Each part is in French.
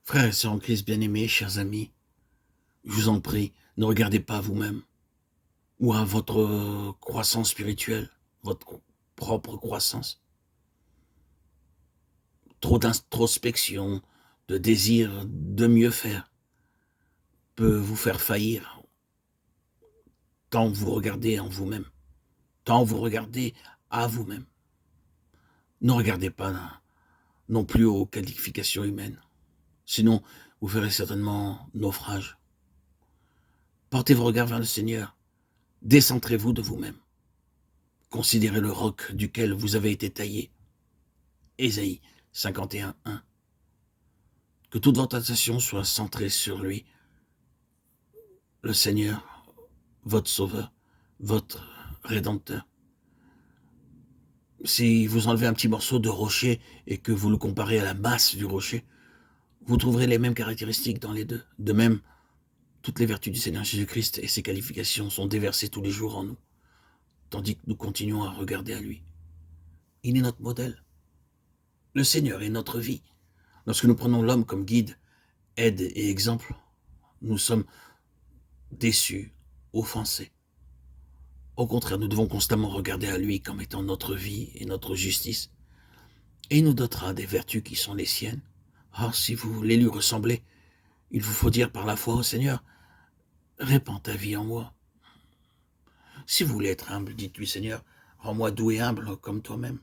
Frères et sœurs en Christ bien-aimés, chers amis, je vous en prie, ne regardez pas à vous-même ou à votre croissance spirituelle, votre propre croissance. Trop d'introspection, de désir de mieux faire peut vous faire faillir tant vous regardez en vous-même, tant vous regardez à vous-même. Ne regardez pas non plus aux qualifications humaines, sinon vous ferez certainement naufrage. Portez vos regards vers le Seigneur, décentrez-vous de vous-même. Considérez le roc duquel vous avez été taillé. Ésaïe 51:1. Que toute votre attention soit centrée sur lui, le Seigneur, votre Sauveur, votre Rédempteur. Si vous enlevez un petit morceau de rocher et que vous le comparez à la masse du rocher, vous trouverez les mêmes caractéristiques dans les deux. De même, toutes les vertus du Seigneur Jésus-Christ et ses qualifications sont déversées tous les jours en nous, tandis que nous continuons à regarder à lui. Il est notre modèle. Le Seigneur est notre vie. Lorsque nous prenons l'homme comme guide, aide et exemple, nous sommes déçus, offensés. Au contraire, nous devons constamment regarder à lui comme étant notre vie et notre justice. Et il nous dotera des vertus qui sont les siennes. Ah, si vous voulez lui ressembler, il vous faut dire par la foi au Seigneur, répands ta vie en moi. Si vous voulez être humble, dites-lui, Seigneur, rends-moi doux et humble comme toi-même.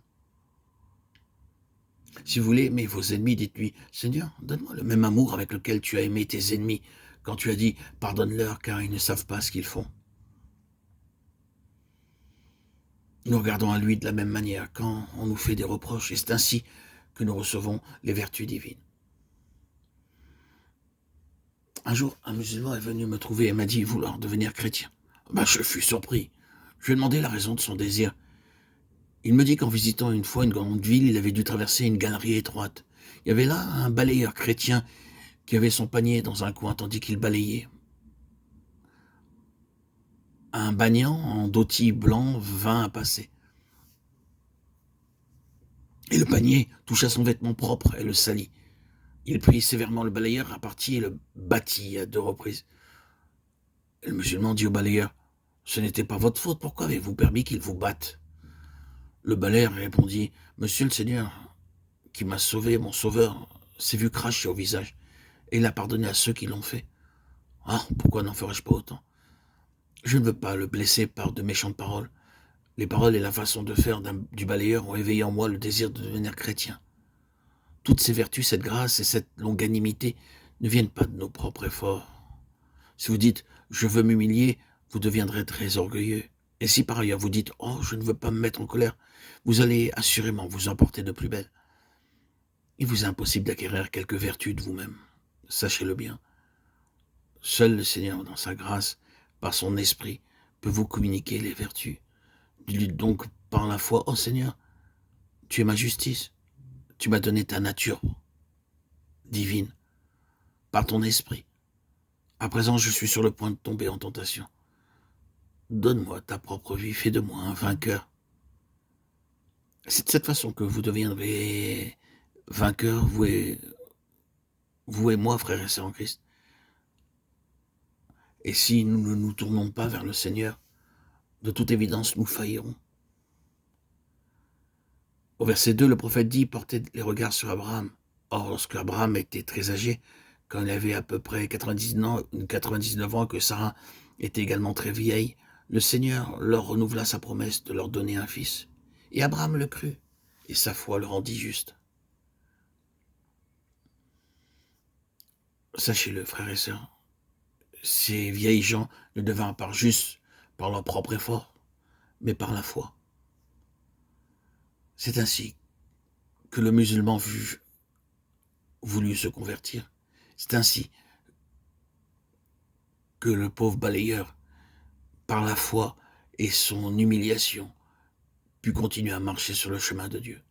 Si vous voulez aimer vos ennemis, dites-lui, Seigneur, donne-moi le même amour avec lequel tu as aimé tes ennemis quand tu as dit, pardonne-leur car ils ne savent pas ce qu'ils font. Nous regardons à lui de la même manière quand on nous fait des reproches, et c'est ainsi que nous recevons les vertus divines. Un jour, un musulman est venu me trouver et m'a dit vouloir devenir chrétien. Je fus surpris. Je lui ai demandé la raison de son désir. Il me dit qu'en visitant une fois une grande ville, il avait dû traverser une galerie étroite. Il y avait là un balayeur chrétien qui avait son panier dans un coin tandis qu'il balayait. Un baignant en dhoti blanc vint à passer. Et le panier toucha son vêtement propre et le salit. Il prit sévèrement le balayeur à partie et le battit à 2 reprises. Et le musulman dit au balayeur, « Ce n'était pas votre faute, pourquoi avez-vous permis qu'il vous batte ?» Le balayeur répondit, « Monsieur le Seigneur, qui m'a sauvé, mon sauveur, s'est vu cracher au visage, et il a pardonné à ceux qui l'ont fait. Ah, pourquoi n'en ferais-je pas autant? Je ne veux pas le blesser par de méchantes paroles. Les paroles et la façon de faire du balayeur ont éveillé en moi le désir de devenir chrétien. Toutes ces vertus, cette grâce et cette longanimité ne viennent pas de nos propres efforts. Si vous dites « je veux m'humilier », vous deviendrez très orgueilleux. Et si par ailleurs vous dites « oh, je ne veux pas me mettre en colère », vous allez assurément vous emporter de plus belle. Il vous est impossible d'acquérir quelques vertus de vous-même. Sachez-le bien. Seul le Seigneur, dans sa grâce, par son esprit, peut vous communiquer les vertus. Dites donc par la foi, « oh Seigneur, tu es ma justice. Tu m'as donné ta nature divine, par ton esprit. À présent, je suis sur le point de tomber en tentation. Donne-moi ta propre vie, fais de moi un vainqueur. » C'est de cette façon que vous deviendrez vainqueur, vous et moi, frères et sœurs en Christ. Et si nous ne nous tournons pas vers le Seigneur, de toute évidence, nous faillirons. Au verset 2, le prophète dit, portez les regards sur Abraham. Or, lorsque Abraham était très âgé, quand il avait à peu près 99 ans, que Sarah était également très vieille, le Seigneur leur renouvela sa promesse de leur donner un fils. Et Abraham le crut, et sa foi le rendit juste. Sachez-le, frères et sœurs, ces vieilles gens ne devinrent pas justes par leur propre effort, mais par la foi. C'est ainsi que le musulman voulut se convertir. C'est ainsi que le pauvre balayeur, par la foi et son humiliation, put continuer à marcher sur le chemin de Dieu.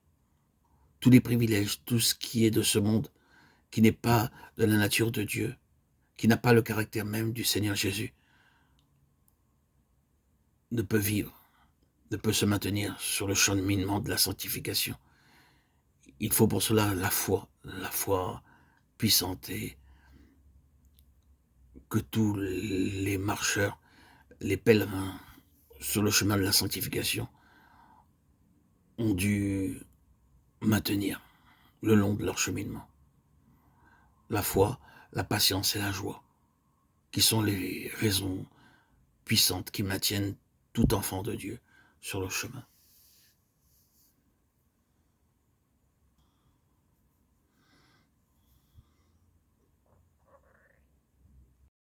Tous les privilèges, tout ce qui est de ce monde, qui n'est pas de la nature de Dieu, qui n'a pas le caractère même du Seigneur Jésus, ne peut vivre, ne peut se maintenir sur le cheminement de la sanctification. Il faut pour cela la foi puissante et que tous les marcheurs, les pèlerins sur le chemin de la sanctification ont dû maintenir le long de leur cheminement. La foi, la patience et la joie, qui sont les raisons puissantes qui maintiennent tout enfant de Dieu sur le chemin.